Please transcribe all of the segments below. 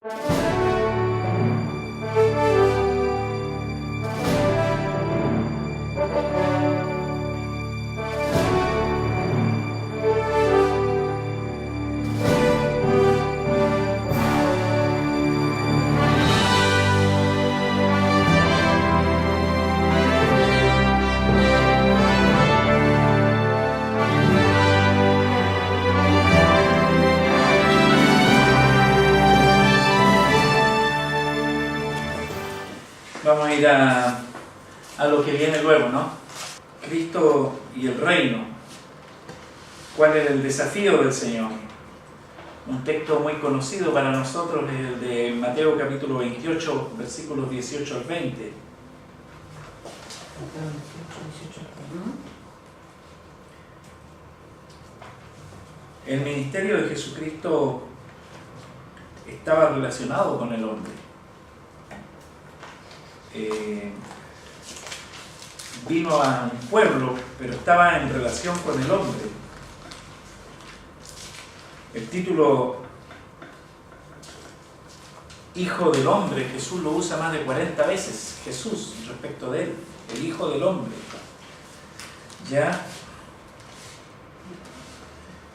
Vamos a ir a lo que viene luego, ¿no? Cristo y el reino. ¿Cuál es el desafío del Señor? Un texto muy conocido para nosotros es el de Mateo capítulo 28, versículos 18 al 20. El ministerio de Jesucristo estaba relacionado con el hombre. Vino a un pueblo, pero estaba en relación con el hombre. El título Hijo del Hombre, Jesús lo usa más de 40 veces, Jesús, respecto de él, el Hijo del Hombre. ¿Ya?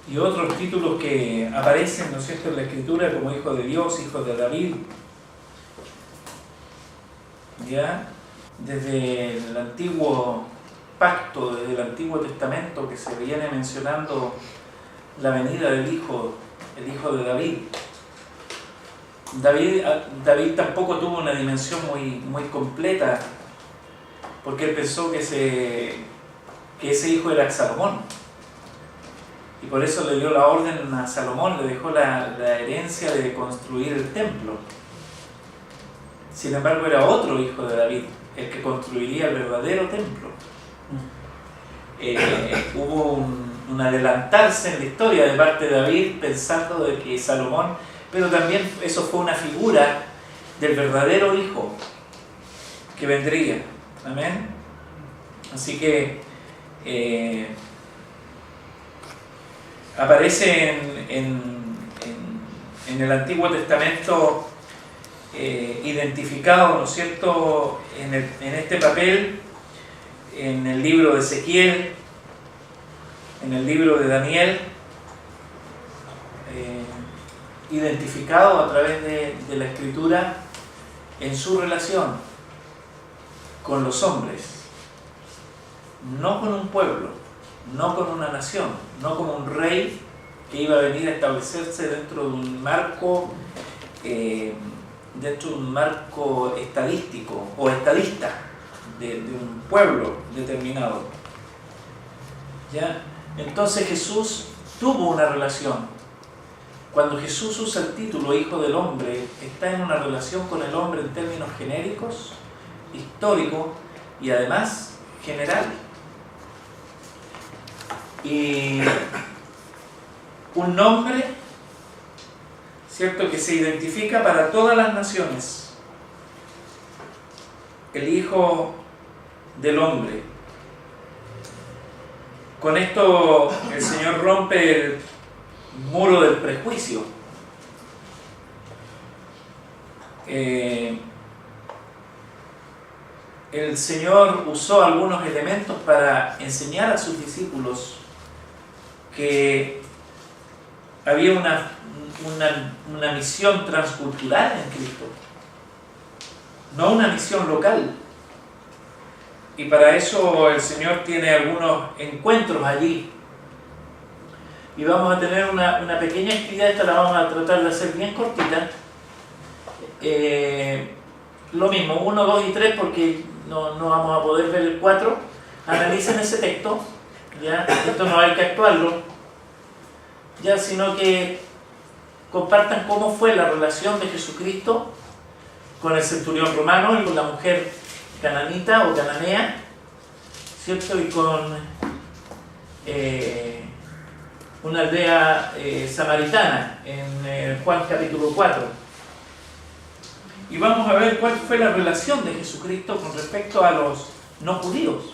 Y otros títulos que aparecen, ¿no es cierto?, en la Escritura, como Hijo de Dios, Hijo de David. ¿Ya? Desde el antiguo pacto, desde el Antiguo Testamento, que se viene mencionando la venida del Hijo, el Hijo de David. David tampoco tuvo una dimensión muy completa, porque él pensó que ese hijo era Salomón. Y por eso le dio la orden a Salomón, le dejó la herencia de construir el templo. Sin embargo, era otro hijo de David, el que construiría el verdadero templo. Hubo un adelantarse en la historia de parte de David, pensando de que Salomón, pero también eso fue una figura del verdadero hijo que vendría. Amén. Así que aparece en el Antiguo Testamento identificado, ¿no es cierto?, en este papel, en el libro de Ezequiel, en el libro de Daniel, identificado a través de la Escritura en su relación con los hombres, no con un pueblo, no con una nación, no como un rey que iba a venir a establecerse dentro de un marco estadístico o estadista de un pueblo determinado. ¿Ya? Entonces Jesús tuvo una relación. Cuando Jesús usa el título Hijo del Hombre, está en una relación con el hombre en términos genéricos, históricos y además general. Y un nombre, ¿cierto?, que se identifica para todas las naciones. El Hijo del Hombre. Con esto el Señor rompe el muro del prejuicio. El Señor usó algunos elementos para enseñar a sus discípulos que había una misión transcultural en Cristo, no una misión local. Y para eso el Señor tiene algunos encuentros allí. Y vamos a tener una pequeña actividad, esta la vamos a tratar de hacer bien cortita. Lo mismo, 1, 2 y 3, porque no vamos a poder ver el 4. Analicen ese texto, ¿ya? Esto no hay que actuarlo, ya, sino que compartan cómo fue la relación de Jesucristo con el centurión romano y con la mujer cananita o cananea, ¿cierto? Y con una aldea samaritana en Juan capítulo 4. Y vamos a ver cuál fue la relación de Jesucristo con respecto a los no judíos.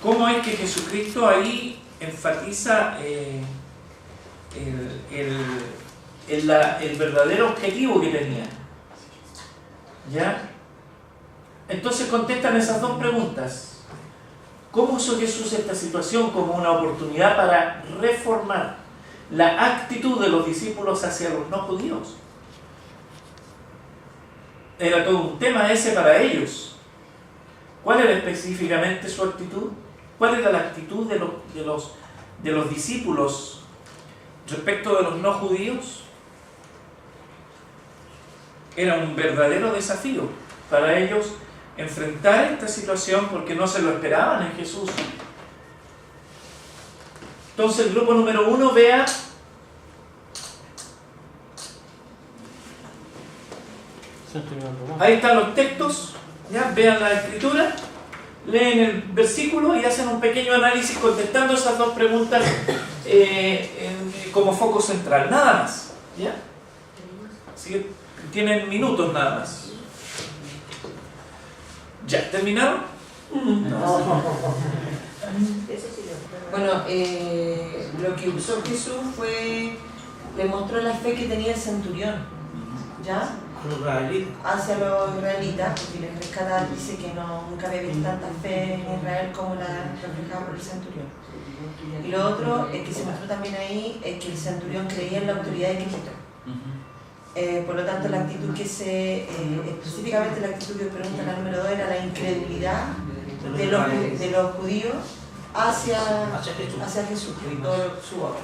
¿Cómo es que Jesucristo ahí enfatiza el verdadero objetivo que tenía. ¿Ya? Entonces contestan esas dos preguntas. ¿Cómo usó Jesús esta situación como una oportunidad para reformar la actitud de los discípulos hacia los no judíos? Era todo un tema ese para ellos. ¿Cuál era específicamente su actitud? ¿Cuál era la actitud de los discípulos respecto de los no judíos? Era un verdadero desafío para ellos enfrentar esta situación porque no se lo esperaban en Jesús. Entonces el grupo número 1, vea ahí están los textos, ¿ya? Vean la escritura, leen el versículo y hacen un pequeño análisis contestando esas dos preguntas como foco central, nada más, ¿ya? Así que tienen minutos nada más. ¿Ya terminaron? No. Bueno, lo que usó Jesús fue, le mostró la fe que tenía el centurión, ¿ya? Hacia los israelitas, porque les rescata, dice que nunca había visto tanta fe en Israel como la reflejada por el centurión. Y lo otro que se mostró también ahí es que el centurión creía en la autoridad de Cristo. Por lo tanto, la actitud específicamente la actitud que pregunta la número 2 era la incredulidad de los judíos hacia Jesús y toda su obra.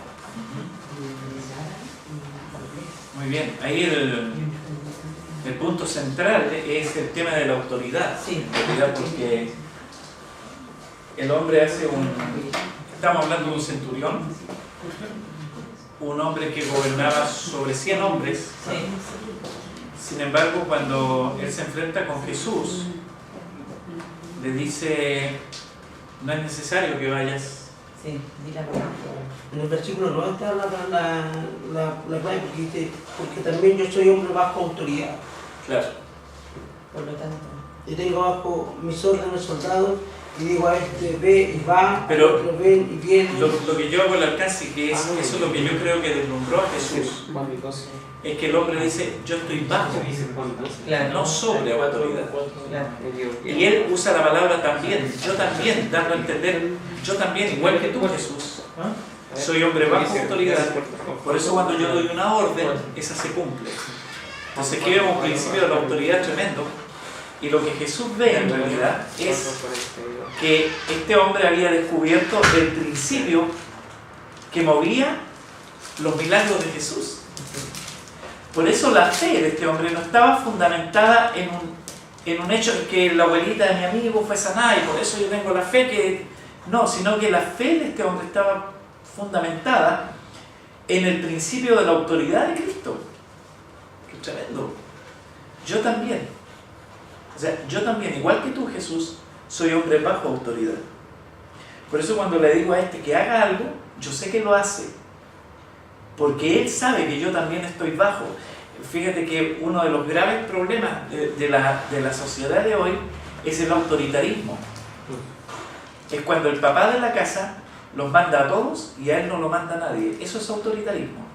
Muy bien, ahí el punto central es el tema de la autoridad. Sí. Porque el hombre estamos hablando de un centurión, un hombre que gobernaba sobre 100 hombres. Sí. Sin embargo, cuando él se enfrenta con Jesús, le dice: no es necesario que vayas. Sí, en el versículo 9 está la clave, porque dice: porque también yo soy hombre bajo autoridad. Claro. Por lo tanto, yo tengo bajo mis órdenes soldados, y digo a este: ve y va, pero otro ven y viene. Lo que yo hago al alcance, que es eso es lo que yo creo que deslumbró a Jesús, es que el hombre dice: yo estoy bajo, claro, no sobre autoridad. Claro. Y él usa la palabra también, yo también, dando a entender, yo también, igual que tú, Jesús, soy hombre bajo autoridad. Por eso cuando yo doy una orden, esa se cumple. Entonces aquí vemos un principio de la autoridad tremendo. Y lo que Jesús ve en realidad es que este hombre había descubierto el principio que movía los milagros de Jesús. Por eso la fe de este hombre no estaba fundamentada en un hecho que la abuelita de mi amigo fue sanada y por eso yo tengo la fe que... No, sino que la fe de este hombre estaba fundamentada en el principio de la autoridad de Cristo. ¡Qué tremendo! Yo también, igual que tú, Jesús, soy hombre bajo autoridad. Por eso cuando le digo a este que haga algo, yo sé que lo hace, porque él sabe que yo también estoy bajo. Fíjate que uno de los graves problemas de la sociedad de hoy es el autoritarismo. Es cuando el papá de la casa los manda a todos y a él no lo manda a nadie. Eso es autoritarismo.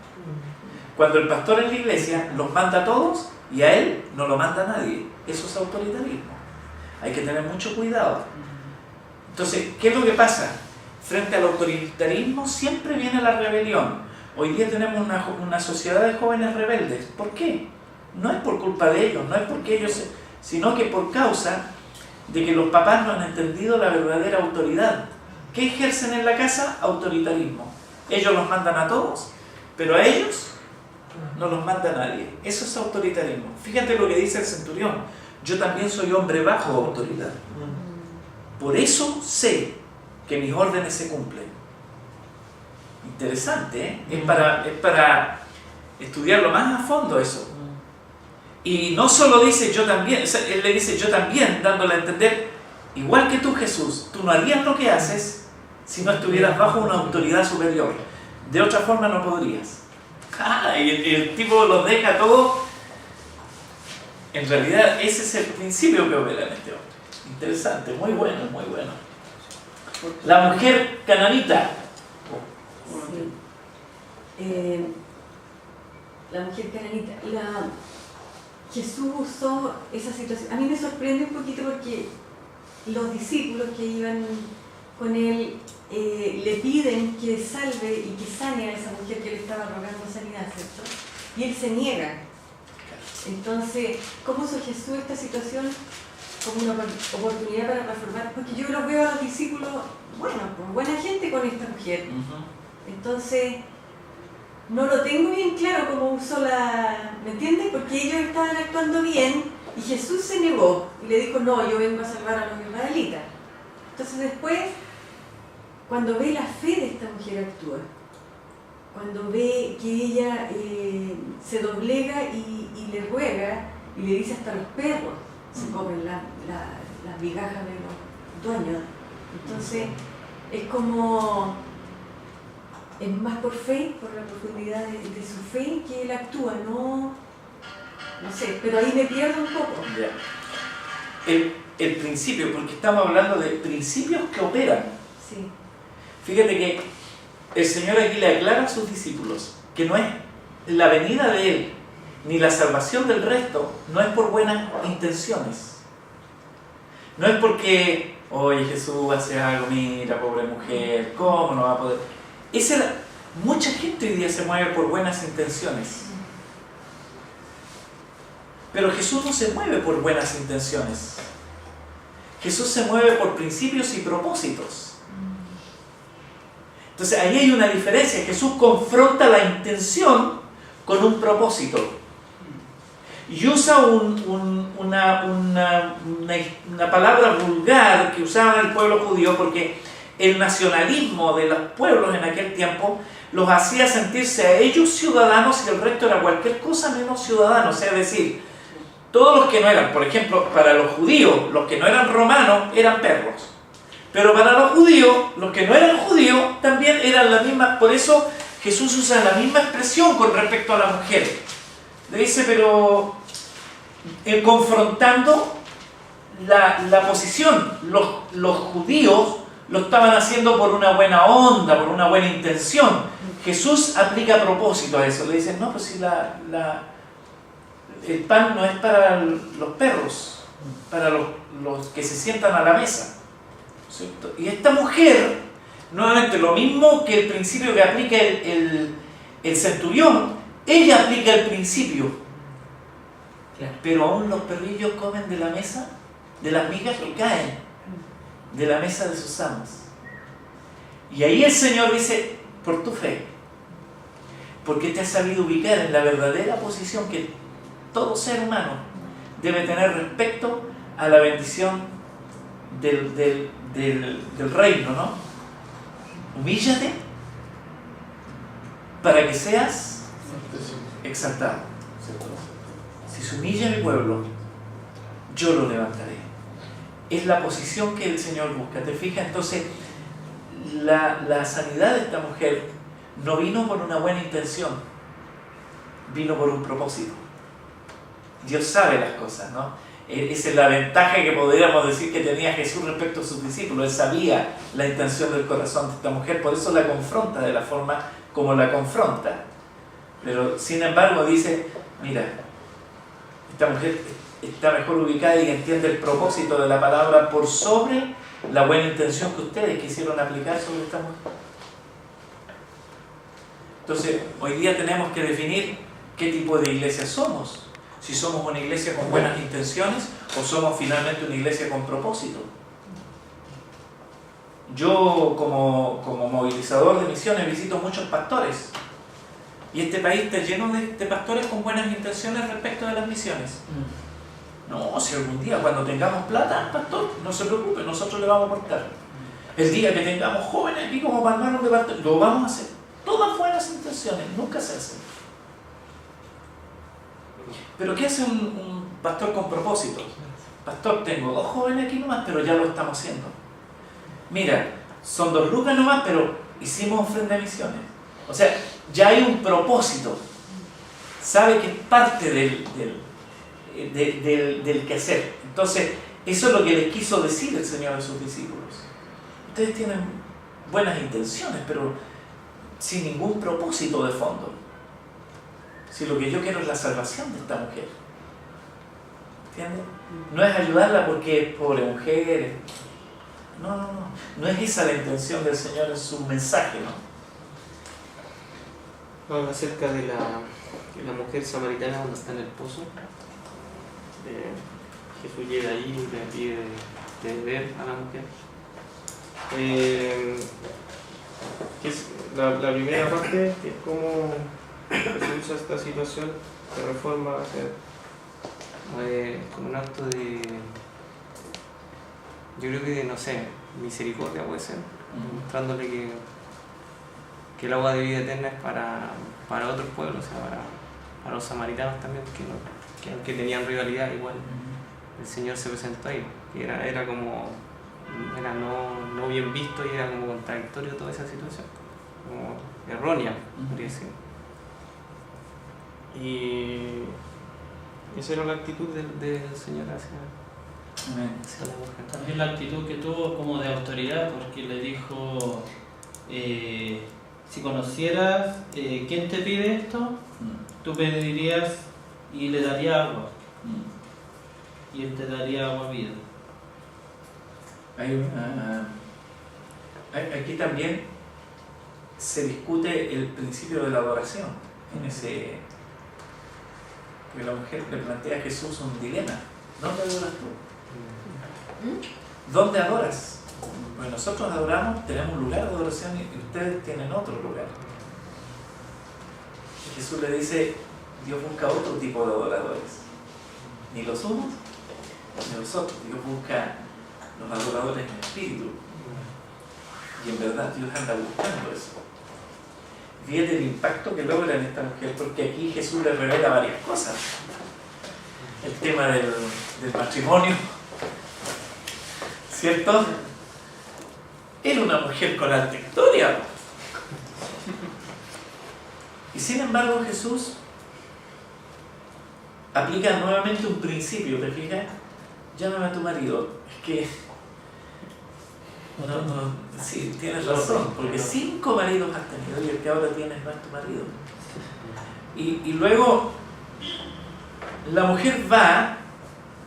Cuando el pastor en la iglesia los manda a todos y a él no lo manda a nadie. Eso es autoritarismo. Hay que tener mucho cuidado. Entonces, ¿qué es lo que pasa? Frente al autoritarismo siempre viene la rebelión. Hoy día tenemos una sociedad de jóvenes rebeldes. ¿Por qué? No es por culpa de ellos, no es porque ellos, sino que por causa de que los papás no han entendido la verdadera autoridad. ¿Qué ejercen en la casa? Autoritarismo. Ellos los mandan a todos, pero a ellos no los manda nadie. Eso es autoritarismo. Fíjate lo que dice el centurión: yo también soy hombre bajo autoridad. Por eso sé que mis órdenes se cumplen. Interesante, ¿eh? Es para estudiarlo más a fondo eso. Y no solo dice yo también, o sea, él le dice yo también, dándole a entender, igual que tú, Jesús, tú no harías lo que haces si no estuvieras bajo una autoridad superior. De otra forma no podrías. Y el tipo los deja todo. En realidad ese es el principio que opera en este hombre. Interesante, muy bueno, muy bueno. La mujer cananita. la mujer cananita, Jesús usó esa situación. A mí me sorprende un poquito porque los discípulos que iban con él le piden que salve y que sane a esa mujer que le estaba rogando sanidad, ¿cierto? Y él se niega. Entonces, ¿cómo usó Jesús esta situación como una oportunidad para reformar? Porque yo los veo a los discípulos, bueno, pues buena gente con esta mujer. Entonces, no lo tengo bien claro cómo usó ¿me entiendes? Porque ellos estaban actuando bien y Jesús se negó y le dijo, no, yo vengo a salvar a los israelitas. Entonces después, cuando ve la fe de esta mujer actúa, cuando ve que ella se doblega y le ruega y le dice hasta los perros se comen las migajas de los dueños. Entonces es como, es más por fe, por la profundidad de su fe que él actúa, no sé, pero ahí me pierdo un poco. Ya. El principio, porque estamos hablando de principios que operan. Sí. Fíjate que el Señor aquí le aclara a sus discípulos que no es la venida de Él ni la salvación del resto, no es por buenas intenciones. No es porque, oye, Jesús hace algo, mira, pobre mujer, ¿cómo no va a poder? Mucha gente hoy día se mueve por buenas intenciones. Pero Jesús no se mueve por buenas intenciones. Jesús se mueve por principios y propósitos. Entonces ahí hay una diferencia. Jesús confronta la intención con un propósito. Y usa una palabra vulgar que usaba el pueblo judío porque el nacionalismo de los pueblos en aquel tiempo los hacía sentirse a ellos ciudadanos y el resto era cualquier cosa menos ciudadanos. Es decir, todos los que no eran, por ejemplo, para los judíos, los que no eran romanos eran perros. Pero para los judíos, los que no eran judíos también eran la misma. Por eso Jesús usa la misma expresión con respecto a la mujer. Le dice, pero confrontando la posición, los judíos lo estaban haciendo por una buena onda, por una buena intención. Jesús aplica a propósito a eso. Le dicen, no, pues si el pan no es para los perros, para los que se sientan a la mesa. ¿Cierto? Y esta mujer, nuevamente lo mismo que el principio que aplica el centurión, ella aplica el principio. Claro. Pero aún los perrillos comen de la mesa, de las migas que caen de la mesa de sus amos. Y ahí el Señor dice, por tu fe, porque te has sabido ubicar en la verdadera posición que todo ser humano debe tener respecto a la bendición del reino, ¿no? Humíllate para que seas exaltado. Si se humilla mi pueblo, yo lo levantaré. Es la posición que el Señor busca. ¿Te fijas? Entonces, la sanidad de esta mujer no vino por una buena intención, vino por un propósito. Dios sabe las cosas, ¿no? Esa es la ventaja que podríamos decir que tenía Jesús respecto a sus discípulos. Él sabía la intención del corazón de esta mujer, por eso la confronta de la forma como la confronta. Pero sin embargo dice, mira, esta mujer está mejor ubicada y entiende el propósito de la palabra por sobre la buena intención que ustedes quisieron aplicar sobre esta mujer. Entonces, hoy día tenemos que definir qué tipo de iglesia somos. Si somos una iglesia con buenas intenciones o somos finalmente una iglesia con propósito. Yo como movilizador de misiones visito muchos pastores y este país está lleno de pastores con buenas intenciones respecto de las misiones. No, si algún día cuando tengamos plata, pastor, no se preocupe, nosotros le vamos a aportar. El día que tengamos jóvenes aquí como para armar un departamento, lo vamos a hacer. Todas buenas intenciones, nunca se hacen. Pero ¿qué hace un pastor con propósito? Pastor, tengo 2 jóvenes aquí nomás, pero ya lo estamos haciendo. Mira, son 2 lucas nomás, pero hicimos ofrenda de misiones. O sea, ya hay un propósito. Sabe que es parte del quehacer. Entonces, eso es lo que les quiso decir el Señor a sus discípulos. Ustedes tienen buenas intenciones, pero sin ningún propósito de fondo. Si lo que yo quiero es la salvación de esta mujer. ¿Entiendes? No es ayudarla porque es pobre mujer. No. No es esa la intención del Señor en su mensaje, ¿no? Habla acerca de la mujer samaritana cuando está en el pozo. Jesús llega ahí y le pide de beber a la mujer. Que es la primera parte, que es como Jesús usa esta situación de reforma como un acto de, yo creo que, no sé, misericordia puede ser, mostrándole que el agua de vida eterna es para otros pueblos, o sea, para los samaritanos también, que aunque tenían rivalidad, igual el Señor se presentó ahí, que era como, era no bien visto y era como contradictorio toda esa situación, como errónea, podría decir. Y esa era la actitud del Señor hacia la mujer. También la actitud que tuvo como de autoridad, porque le dijo, si conocieras quién te pide esto, tú pedirías y le daría agua, y él te daría agua vida. Aquí también se discute el principio de la adoración en ese. Porque la mujer le plantea a Jesús un dilema. ¿Dónde adoras tú? ¿Dónde adoras? Pues nosotros adoramos, tenemos un lugar de adoración y ustedes tienen otro lugar. Y Jesús le dice, Dios busca otro tipo de adoradores. Ni los unos, ni los otros. Dios busca los adoradores en espíritu. Y en verdad Dios anda buscando eso. Fíjate el impacto que logra en esta mujer, porque aquí Jesús le revela varias cosas. El tema del matrimonio, ¿cierto? Era una mujer con alta historia. Y sin embargo Jesús aplica nuevamente un principio, ¿te fijas? Llámame a tu marido. Es que sí, tienes razón, porque 5 maridos has tenido y el que ahora tienes no es tu marido. Y luego la mujer va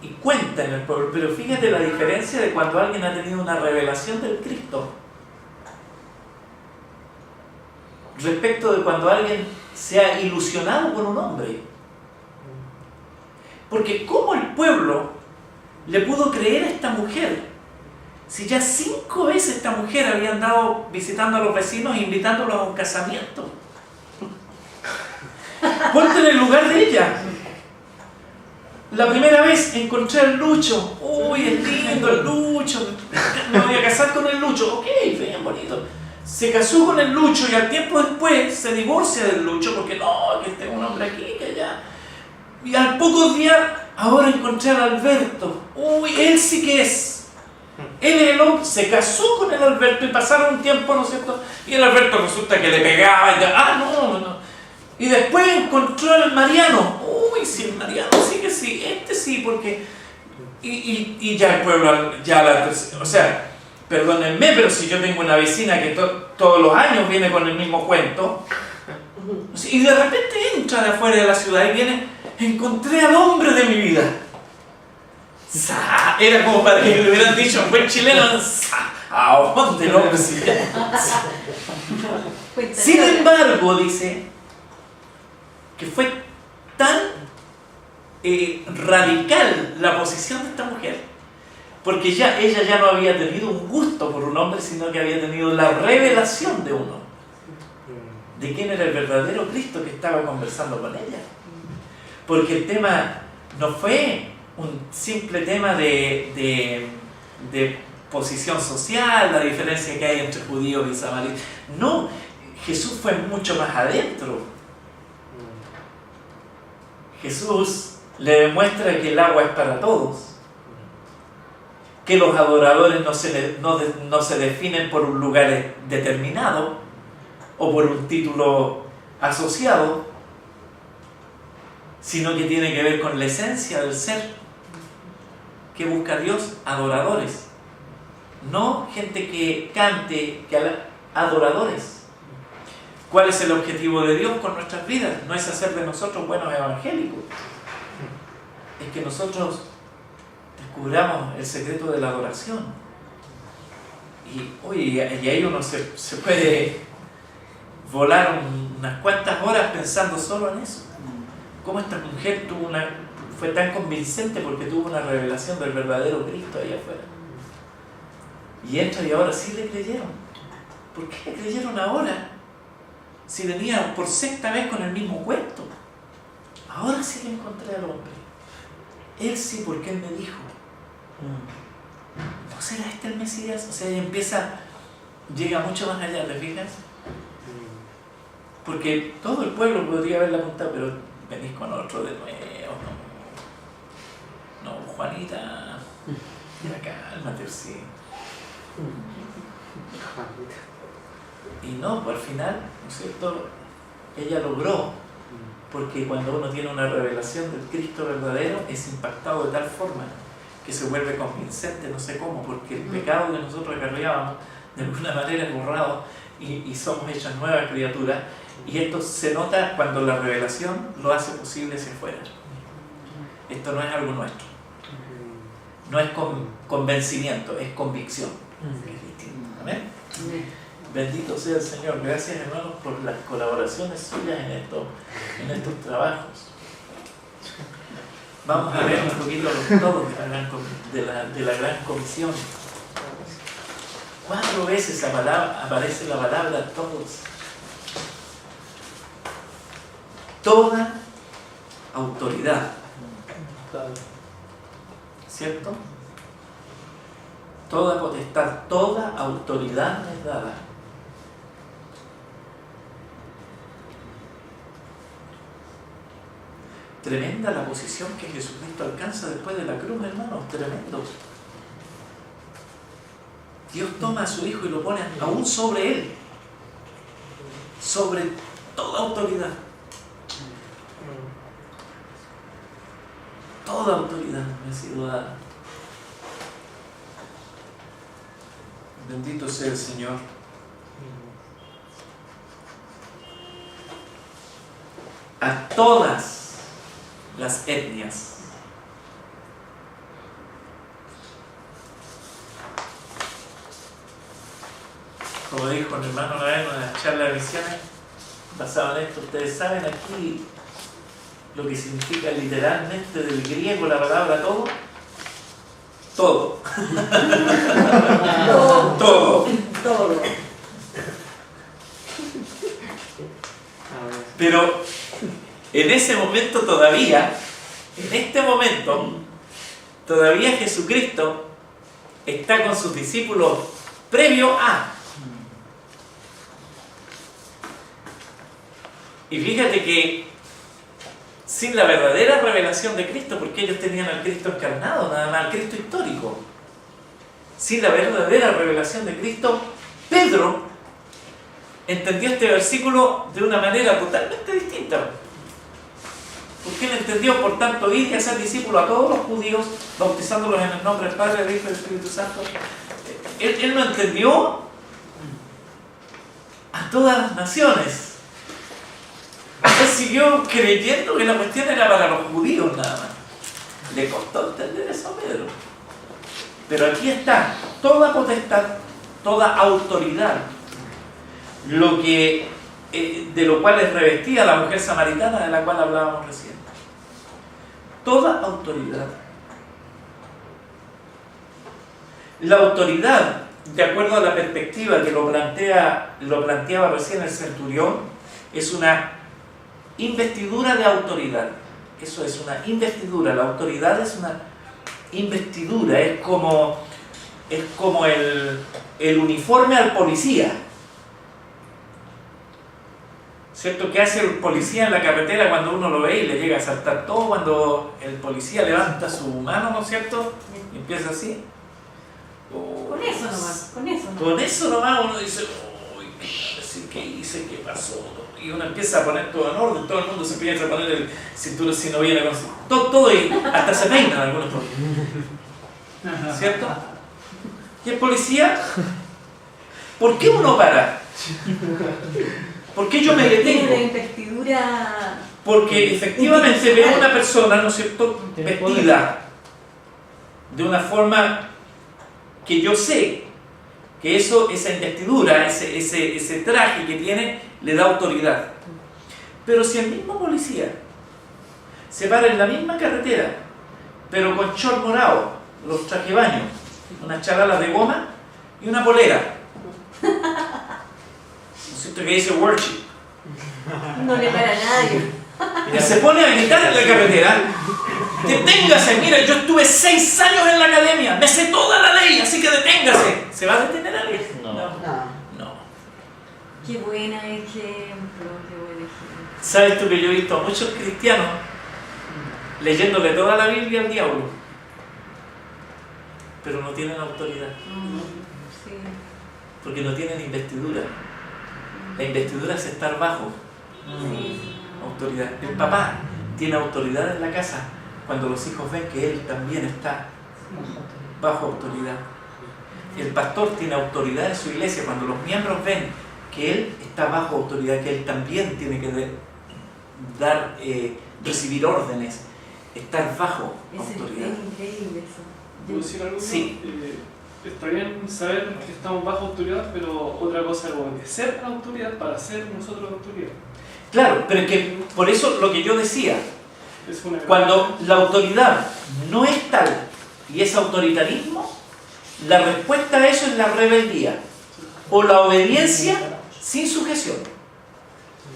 y cuenta en el pueblo, pero fíjate la diferencia de cuando alguien ha tenido una revelación del Cristo respecto de cuando alguien se ha ilusionado por un hombre. Porque ¿cómo el pueblo le pudo creer a esta mujer? Si ya 5 veces esta mujer había andado visitando a los vecinos e invitándolos a un casamiento. Ponte en el lugar de ella. La primera vez encontré al Lucho. Uy, es lindo el Lucho. Me voy a casar con el Lucho. Ok, bien bonito. Se casó con el Lucho y al tiempo después se divorcia del Lucho porque no, que este es un hombre aquí, que allá. Y al poco días, ahora encontré al Alberto. Uy, él sí que es. Él es el hombre, se casó con el Alberto y pasaron un tiempo, ¿no es cierto? Y el Alberto resulta que le pegaba y no. Y después encontró al Mariano. Uy, sí, el Mariano sí que sí, este sí, porque... Y ya el pueblo, o sea, perdónenme, pero si yo tengo una vecina que todos los años viene con el mismo cuento, y de repente entra de afuera de la ciudad y viene, encontré al hombre de mi vida. Era como para que le hubieran dicho un buen chileno, ¿a dónde el hombre? Sin embargo, dice que fue tan radical la posición de esta mujer, porque ella ya no había tenido un gusto por un hombre, sino que había tenido la revelación de uno, de quién era el verdadero Cristo que estaba conversando con ella. Porque el tema no fue un simple tema de posición social, la diferencia que hay entre judíos y samaritanos. No, Jesús fue mucho más adentro. Jesús le demuestra que el agua es para todos, que los adoradores no se definen por un lugar determinado o por un título asociado, sino que tiene que ver con la esencia del ser. ¿Qué busca Dios? Adoradores. No gente que cante, adoradores. ¿Cuál es el objetivo de Dios con nuestras vidas? No es hacer de nosotros buenos evangélicos. Es que nosotros descubramos el secreto de la adoración. Y ahí uno se puede volar unas cuantas horas pensando solo en eso. Cómo esta mujer fue tan convincente porque tuvo una revelación del verdadero Cristo ahí afuera. Y entra y ahora sí le creyeron. ¿Por qué le creyeron ahora? Si venía por sexta vez con el mismo cuento. Ahora sí le encontré al hombre. Él sí, porque él me dijo. ¿No será este el Mesías? O sea, llega mucho más allá, ¿te fijas? Porque todo el pueblo podría haberle apuntado, pero venís con otro de nuevo. No, Juanita, ya cálmate, sí. Y no, pues al final, ¿no es cierto? Ella logró, porque cuando uno tiene una revelación del Cristo verdadero, es impactado de tal forma que se vuelve convincente, no sé cómo, porque el pecado que nosotros acarreábamos, de alguna manera es borrado y somos hechas nuevas criaturas, y esto se nota cuando la revelación lo hace posible hacia afuera. Esto no es algo nuestro, no es convencimiento, es convicción, es distinto. ¿Amén? Bendito sea el Señor. Gracias, hermanos, por las colaboraciones suyas en estos trabajos. Vamos a ver un poquito los todos de la gran comisión. 4 veces aparece la palabra todos. Toda autoridad. ¿Cierto? Toda potestad, toda autoridad me es dada. Tremenda la posición que Jesucristo alcanza después de la cruz, hermanos, tremendo. Dios toma a su Hijo y lo pone aún sobre Él, sobre toda autoridad. Toda autoridad me ha sido dada. Bendito sea el Señor. A todas las etnias. Como dijo mi hermano una vez en una charla de misiones, basado en esto, ustedes saben aquí lo que significa literalmente del griego la palabra todo. Todo. Todo. Todo. Pero en ese momento todavía, en este momento, todavía Jesucristo está con sus discípulos previo a. Y fíjate que sin la verdadera revelación de Cristo, porque ellos tenían al Cristo encarnado, nada más al Cristo histórico, sin la verdadera revelación de Cristo, Pedro entendió este versículo de una manera totalmente distinta. Porque él entendió, por tanto, ir y hacer discípulos a todos los judíos, bautizándolos en el nombre del Padre, del Hijo y del Espíritu Santo. Él no entendió a todas las naciones. Él siguió creyendo que la cuestión era para los judíos nada más. Le costó entender eso a Pedro. Pero aquí está toda potestad, toda autoridad, de lo cual es revestida la mujer samaritana de la cual hablábamos recién. Toda autoridad. La autoridad, de acuerdo a la perspectiva que lo planteaba recién el centurión, es una investidura de autoridad. Eso es una investidura. La autoridad es una investidura. Es como el uniforme al policía. ¿Cierto? ¿Qué hace el policía en la carretera cuando uno lo ve y le llega a saltar todo? Cuando el policía levanta su mano, ¿no es cierto? Y empieza así. Con eso nomás. Con eso nomás uno dice, uy, ¿qué hice? ¿Qué pasó? Y uno empieza a poner todo en orden, todo el mundo se empieza a poner el cinturón si no viene con todo y hasta se peinan algunos. ¿Cierto? Y el policía, ¿por qué uno para? ¿Por qué yo me Tiene detengo? una investidura. Porque efectivamente veo a una persona, ¿no es cierto?, vestida de una forma que yo sé que esa investidura, ese traje que tiene, le da autoridad. Pero si el mismo policía se para en la misma carretera, pero con short morado, los traje baño, unas chalalas de goma y una polera, ¿no es cierto?, que dice worship, No le para a nadie. y se pone a gritar en la carretera, deténgase, mira, yo estuve 6 años en la academia, me sé toda la ley, así que deténgase. ¿Se va a detener alguien? No. No. Qué buena ejemplo, qué buen ejemplo. ¿Sabes tú que yo he visto a muchos cristianos leyéndole toda la Biblia al diablo, pero no tienen autoridad, Sí. porque no tienen investidura? La investidura es estar bajo Sí. autoridad. El papá tiene autoridad en la casa cuando los hijos ven que él también está bajo autoridad. El pastor tiene autoridad en su iglesia cuando los miembros ven que él está bajo autoridad, que él también tiene que recibir órdenes, estar bajo autoridad. Es increíble eso. ¿Puedo decir algo? Sí. Está bien saber que estamos bajo autoridad, pero otra cosa es obedecer a la autoridad para ser nosotros autoridad. Claro, pero es que por eso lo que yo decía, Es una cuando la autoridad no es tal y es autoritarismo, la respuesta a eso es la rebeldía o la obediencia sin sujeción.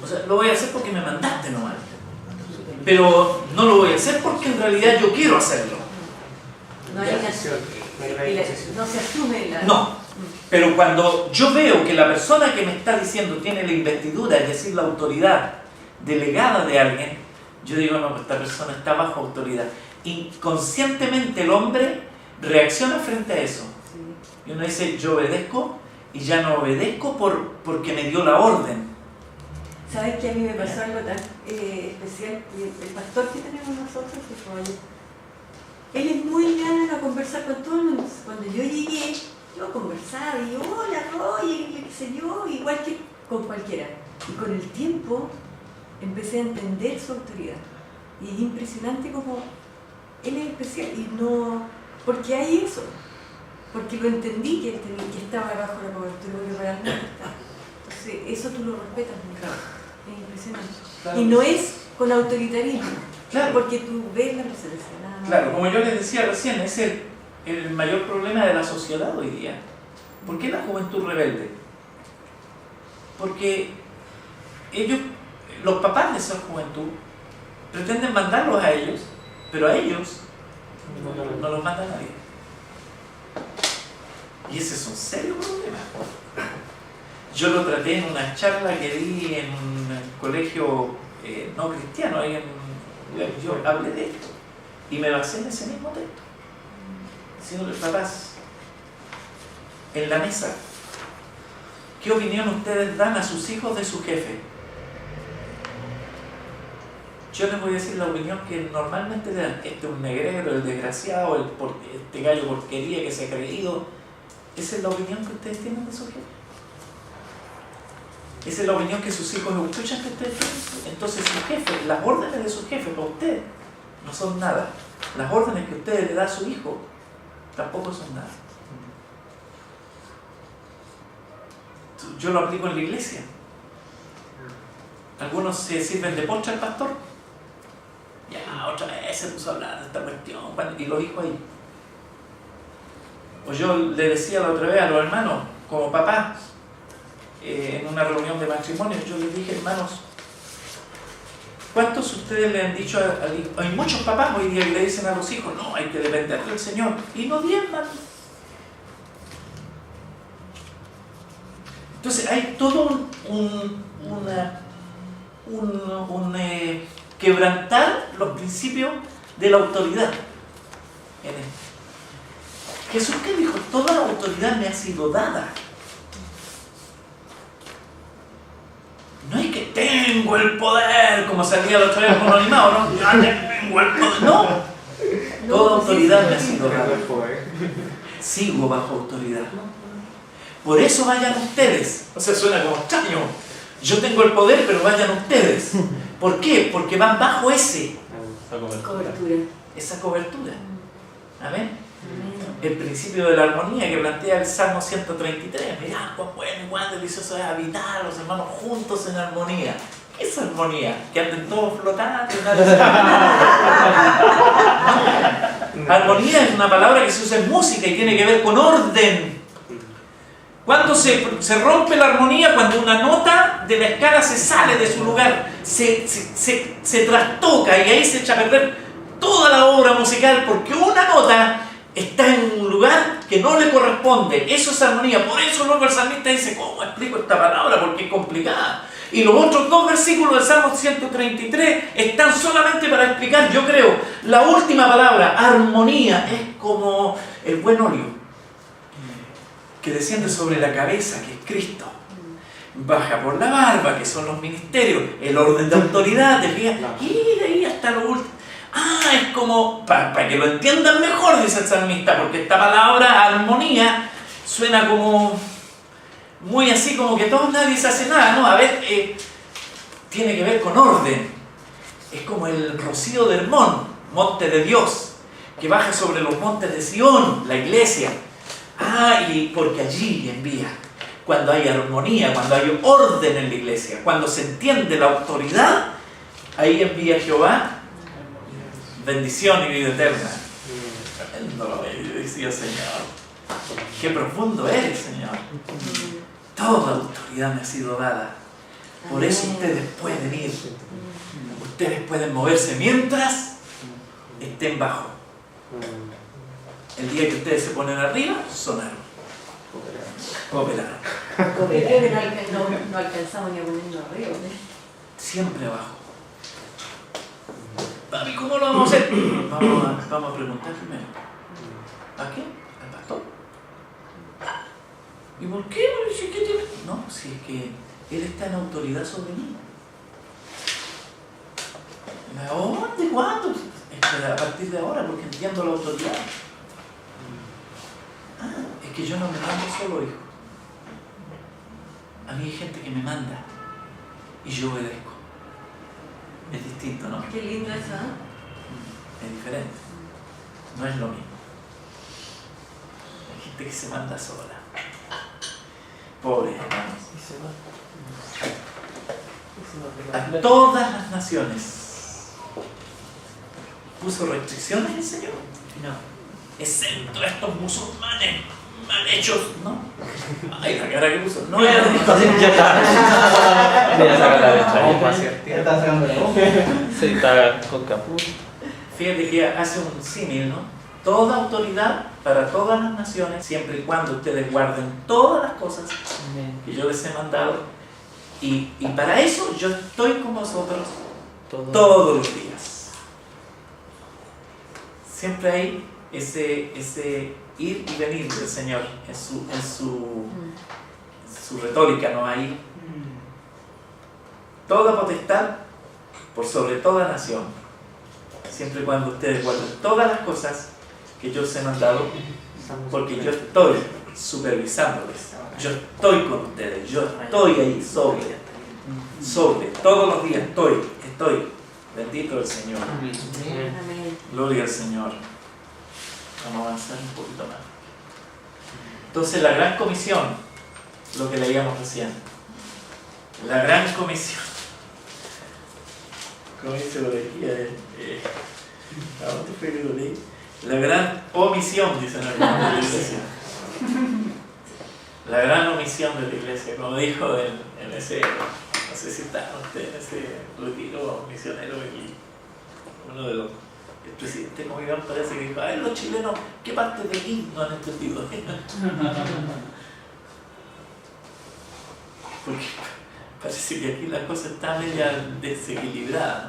O sea, lo voy a hacer porque me mandaste nomás, pero no lo voy a hacer porque en realidad yo quiero hacerlo. No hay no se asume la. No, pero cuando yo veo que la persona que me está diciendo tiene la investidura, es decir, la autoridad delegada de alguien, yo digo, no, esta persona está bajo autoridad. Inconscientemente el hombre reacciona frente a eso. Sí. Y uno dice, yo obedezco y ya no obedezco porque me dio la orden. ¿Sabes que a mí me pasó algo tan especial? El pastor que tenemos nosotros, que fue ayer, él es muy gana a conversar con todo el mundo. Cuando yo llegué, yo conversaba y yo, hola, Roger, qué sé yo, igual que con cualquiera. Y con el tiempo empecé a entender su autoridad. Y es impresionante como él es especial y no... Porque hay eso. Porque lo entendí que él tenía, que estaba bajo la cobertura que realmente está. Entonces, eso tú lo respetas mucho. Es impresionante. Claro. Y no es con autoritarismo. Claro. Porque tú ves la presencia. Nada más. Claro, como yo les decía recién, es el mayor problema de la sociedad hoy día. ¿Por qué la juventud rebelde? Porque ellos, los papás de esa juventud, pretenden mandarlos a ellos, pero a ellos no los manda nadie. Y ese es un serio problema. Yo lo traté en una charla que di en un colegio no cristiano, yo hablé de esto y me basé en ese mismo texto. Diciéndole, papás, en la mesa, ¿qué opinión ustedes dan a sus hijos de su jefe? Yo les voy a decir la opinión que normalmente le dan. Este es un negrero, el desgraciado, este gallo porquería que se ha creído. Esa es la opinión que ustedes tienen de su jefe. Esa es la opinión que sus hijos escuchan que ustedes tienen. Entonces su jefe, las órdenes de su jefe para usted no son nada. Las órdenes que usted le da a su hijo tampoco son nada. Yo lo aplico en la iglesia. Algunos se sirven de postre al pastor. Ya, otra vez se puso a hablar de esta cuestión. Y los hijos ahí. O yo le decía la otra vez a los hermanos, como papá, en una reunión de matrimonio, yo les dije, hermanos, ¿cuántos de ustedes le han dicho al hijo? Hay muchos papás hoy día que le dicen a los hijos, no, hay que depender del Señor, y no diezman. Entonces hay todo un quebrantar los principios de la autoridad en esto. Jesús, ¿qué dijo? Toda la autoridad me ha sido dada. No es que tengo el poder, como salía la otra vez con un animado, ¿no? Ya tengo el poder. No. Toda autoridad me ha sido dada. Sigo bajo autoridad. Por eso vayan ustedes. O sea, suena como extraño. Yo tengo el poder, pero vayan ustedes. ¿Por qué? Porque van bajo esa cobertura. Amén. El principio de la armonía que plantea el Salmo 133. Mirá, cuán bueno y cuán delicioso es habitar los hermanos juntos en armonía. ¿Qué es armonía? Que anden todos flotando. Armonía es una palabra que se usa en música y tiene que ver con orden. ¿Cuándo se rompe la armonía? Cuando una nota de la escala se sale de su lugar, se trastoca y ahí se echa a perder toda la obra musical porque una nota está en un lugar que no le corresponde. Eso es armonía. Por eso luego el salmista dice, ¿cómo explico esta palabra? Porque es complicada. Y los otros 2 versículos del Salmo 133 están solamente para explicar, yo creo, la última palabra, armonía. Es como el buen óleo que desciende sobre la cabeza, que es Cristo. Baja por la barba, que son los ministerios, el orden de autoridad, te fijas, y de ahí hasta lo último. Es como, para que lo entiendan mejor, dice el salmista, porque esta palabra armonía suena como muy así, como que todos nadie se hace nada, ¿no? A ver, tiene que ver con orden. Es como el rocío de Hermón, monte de Dios, que baja sobre los montes de Sión, la iglesia. Y porque allí envía. Cuando hay armonía, cuando hay orden en la iglesia, cuando se entiende la autoridad, ahí envía Jehová bendición y vida eterna. Tremendo, decía Señor. Qué profundo eres, Señor. Toda autoridad me ha sido dada. Por eso ustedes pueden ir. Ustedes pueden moverse mientras estén bajo. El día que ustedes se ponen arriba, sonaron. Cooperaron. No alcanzamos ni a ponernos arriba. Siempre abajo. ¿Y cómo lo vamos a hacer? Vamos a preguntar primero. ¿A qué? ¿Al pastor? ¿Y por qué? ¿Qué tiene? No, si es que él está en autoridad sobre mí. ¿A dónde? ¿Cuándo? A partir de ahora, porque entiendo la autoridad. Es que yo no me mando solo, hijo. A mí hay gente que me manda y yo obedezco. Es distinto, ¿no? Qué lindo eso, ¿eh? Es diferente. No es lo mismo. Hay gente que se manda sola. Pobre hermanos. A todas las naciones. ¿Puso restricciones el Señor? No. Excepto a estos musulmanes mal hechos, ¿no? Ay, la cara que puso. No, ya está. Ya saca la letra. Ya está sacando la voz. Sí, está con capuz. Fíjate que hace un símil, ¿no? Toda autoridad para todas las naciones, siempre y cuando ustedes guarden todas las cosas que yo les he mandado. Y para eso yo estoy con vosotros todos los días. Siempre hay ese ir y venir del Señor en su retórica, ¿no? Hay toda potestad por sobre toda nación, siempre y cuando ustedes guarden todas las cosas que yo os he mandado, porque yo estoy supervisándoles, yo estoy con ustedes, yo estoy ahí sobre todos los días estoy, bendito el Señor. Gloria al Señor. Vamos a avanzar un poquito más. Entonces la gran comisión, lo que leíamos recién, la gran comisión, como dice por aquí, ¿a dónde fue que lo leí? La gran omisión, dicen algunos de la iglesia. La gran omisión de la iglesia, como dijo en ese, no sé si está usted en ese retiro misionero aquí, uno de los. El presidente Moguigán parece que dijo, los chilenos, ¿qué parte de aquí no han entendido? Porque parece que aquí la cosa está media desequilibrada.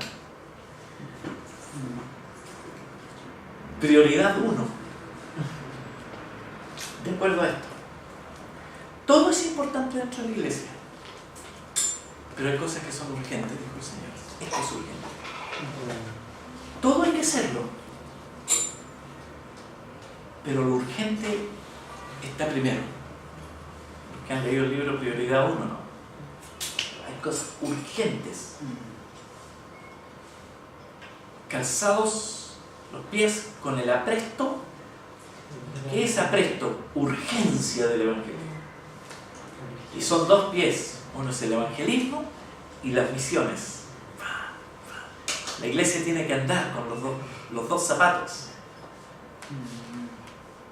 Prioridad 1. De acuerdo a esto. Todo es importante dentro de la iglesia. Pero hay cosas que son urgentes, dijo el Señor. Esto es urgente. Todo hay que hacerlo, pero lo urgente está primero. Porque han leído el libro Prioridad 1, ¿no? Hay cosas urgentes. Calzados los pies con el apresto. ¿Qué es apresto? Urgencia del Evangelio. Y son dos pies. Uno es el evangelismo y las misiones. La iglesia tiene que andar con los dos zapatos.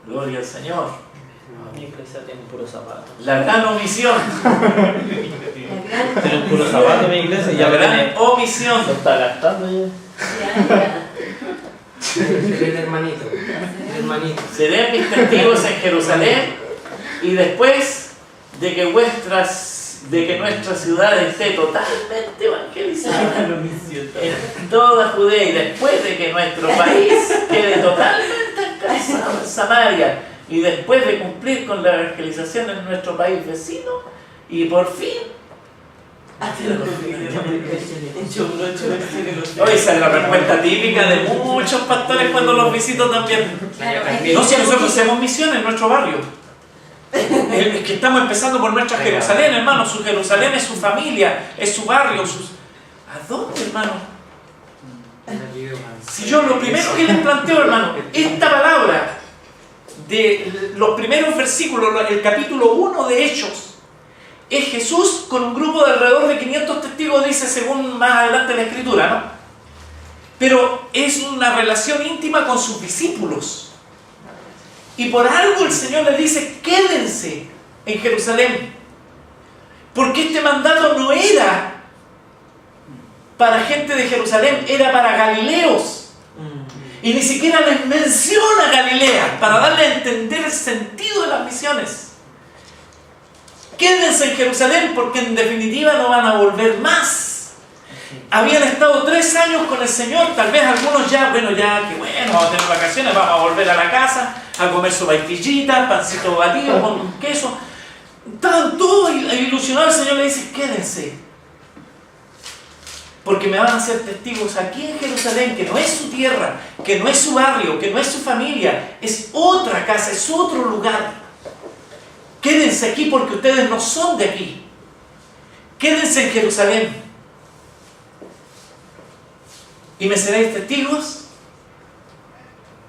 Gloria al Señor. Mi iglesia tiene puro zapato. La gran omisión. Tiene puro zapato mi iglesia y ya La gran tiene. omisión. Lo está gastando ya. El hermanito. El hermanito. Seré mis testigos en Jerusalén y después de que nuestra ciudad esté totalmente evangelizada en toda Judea y después de que nuestro país quede totalmente encalzado en Samaria y después de cumplir con la evangelización en nuestro país vecino y por fin hoy esa es la respuesta típica de muchos pastores cuando los visito también. No, si nosotros hacemos misión en nuestro barrio. Es que estamos empezando por nuestra Jerusalén, hermano. Su Jerusalén es su familia, es su barrio. ¿A dónde, hermano? Si yo lo primero que les planteo, hermano, esta palabra de los primeros versículos, el capítulo 1 de Hechos, es Jesús con un grupo de alrededor de 500 testigos, dice según más adelante la Escritura, ¿no? Pero es una relación íntima con sus discípulos. Y por algo el Señor les dice, quédense en Jerusalén. Porque este mandato no era para gente de Jerusalén, era para galileos. Y ni siquiera les menciona Galilea, para darle a entender el sentido de las misiones. Quédense en Jerusalén porque en definitiva no van a volver más. Habían estado 3 años con el Señor, tal vez algunos ya, que bueno, vamos a tener vacaciones, vamos a volver a la casa, a comer sopaipillitas, pancito batido con queso. Estaban todos ilusionados, el Señor le dice, quédense. Porque me van a ser testigos aquí en Jerusalén, que no es su tierra, que no es su barrio, que no es su familia, es otra casa, es otro lugar. Quédense aquí porque ustedes no son de aquí. Quédense en Jerusalén. Y me seréis testigos.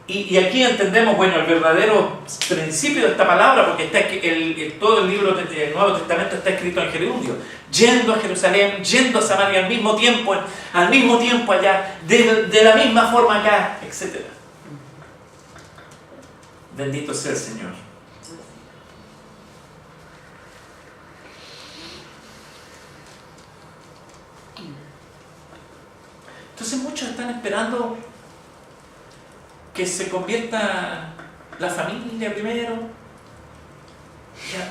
Y aquí entendemos, bueno, el verdadero principio de esta palabra, porque está todo el libro del Nuevo Testamento está escrito en gerundio. Yendo a Jerusalén, yendo a Samaria al mismo tiempo allá, de la misma forma acá, etc. Bendito sea el Señor. Entonces muchos están esperando que se convierta la familia primero,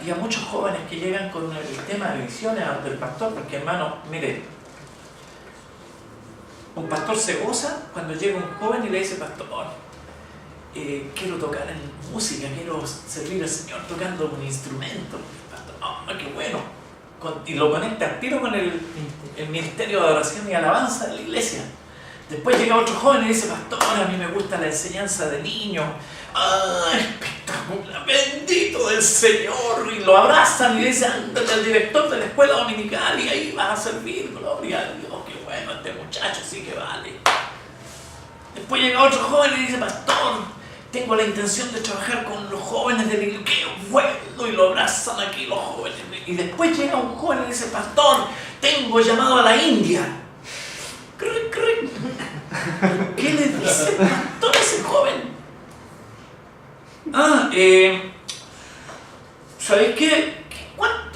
y a muchos jóvenes que llegan con el tema de misiones del pastor, porque hermano, mire, un pastor se goza cuando llega un joven y le dice, pastor, quiero tocar en música, quiero servir al Señor tocando un instrumento. Pastor, oh, qué bueno. Y lo conecta al tiro con el ministerio de adoración y alabanza de la iglesia. Después llega otro joven y dice, pastor, a mí me gusta la enseñanza de niños. ¡Ah, espectacular! ¡Bendito del Señor! Y lo abrazan y le dicen, ándate al director de la escuela dominical y ahí vas a servir. Gloria a Dios, qué bueno, este muchacho sí que vale. Después llega otro joven y dice, pastor, tengo la intención de trabajar con los jóvenes del iglesia. ¡Qué bueno! Y lo abrazan aquí los jóvenes. Y después llega un joven y dice, pastor, tengo llamado a la India. ¿Qué le dice el pastor a ese joven? ¿Sabéis qué?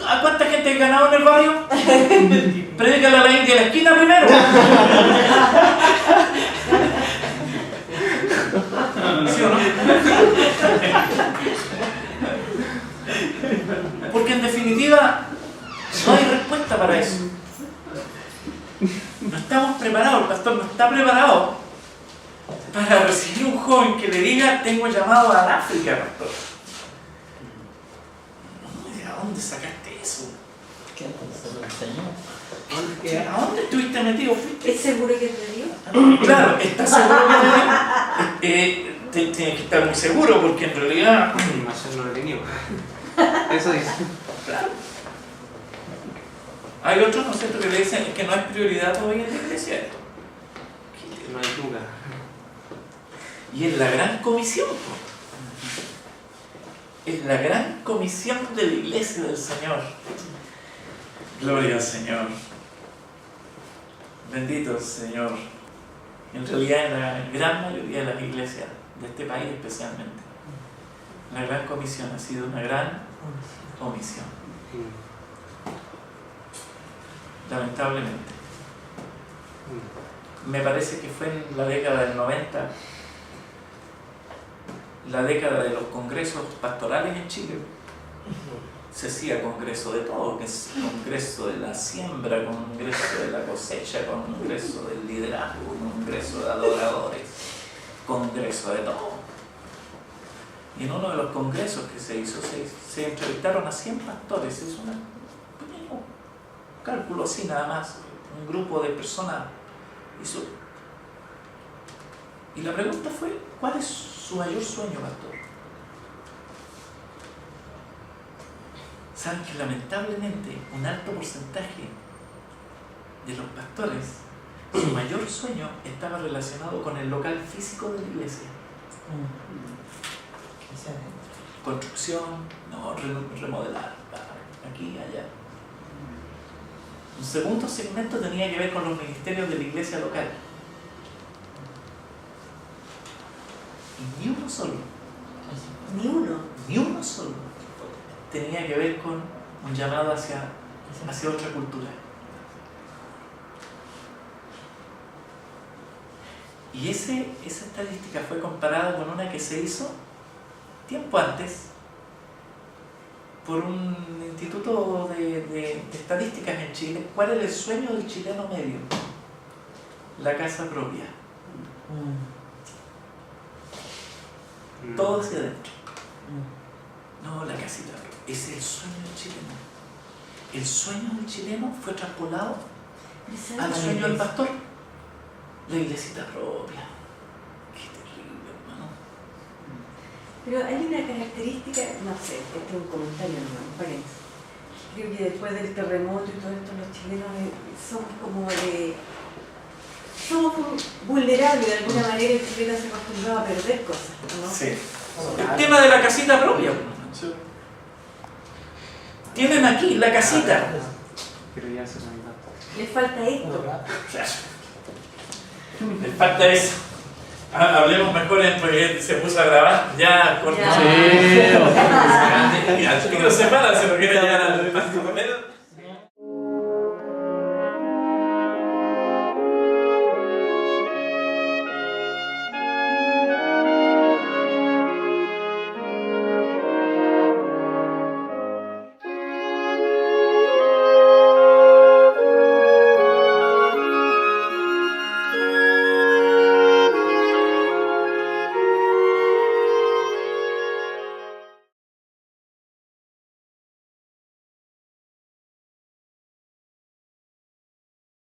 ¿A cuánta gente hay ganado en el barrio? Predícale a la India en la esquina primero. ¿Sí o no? Porque en definitiva no hay respuesta para eso. No estamos preparados, el pastor no está preparado para recibir un joven que le diga, tengo llamado al África, pastor. ¿A dónde sacaste eso? ¿Qué se lo enseñó? ¿A dónde estuviste metido? ¿Es seguro que es de Dios? Claro, ¿estás seguro que es de Dios? Tienes que estar muy seguro porque en realidad... Ayer no lo tenía. Eso dice. Claro. Hay otros, ¿no es cierto?, que le dicen que no es prioridad todavía en la iglesia esto. No hay duda. Y es la gran comisión, po. Es la gran comisión de la iglesia del Señor. Gloria al Señor. Bendito Señor. En realidad, en la gran mayoría de las iglesias de este país especialmente, la gran comisión ha sido una gran omisión. Lamentablemente. Me parece que fue en la década del 90, la década de los congresos pastorales en Chile. Se hacía congreso de todo, que es congreso de la siembra, congreso de la cosecha, congreso del liderazgo, congreso de adoradores, congreso de todo. Y en uno de los congresos que se hizo, se entrevistaron a 100 pastores. Es un pequeño cálculo así nada más, un grupo de personas hizo. Y la pregunta fue, ¿cuál es su mayor sueño, pastor? Saben que lamentablemente un alto porcentaje de los pastores, su mayor sueño estaba relacionado con el local físico de la iglesia. Construcción, no, remodelar, aquí y allá. Un segundo segmento tenía que ver con los ministerios de la iglesia local. Y ni uno solo. Ni uno solo tenía que ver con un llamado hacia otra cultura. Y esa estadística fue comparada con una que se hizo tiempo antes por un instituto de estadísticas en Chile. ¿Cuál era el sueño del chileno medio? La casa propia. Todo hacia adentro. No, la casita propia. Ese es el sueño del chileno. El sueño del chileno fue traspolado al sueño del pastor. La iglesita propia. Qué terrible, hermano. Pero hay una característica, no sé, este es un comentario, no me parece. Creo que después del terremoto y todo esto, los chilenos somos como somos vulnerables de alguna manera. El chileno se ha acostumbrado a perder cosas, ¿no? Sí. El tema de la casita propia. Sí. Tienen aquí la casita. Pero ya se me ha dado. Les falta esto. Les falta eso. Hablemos mejor porque se puso a grabar. Ya, corta. Ya. Sí. Al tiro se para, se lo quiere llegar al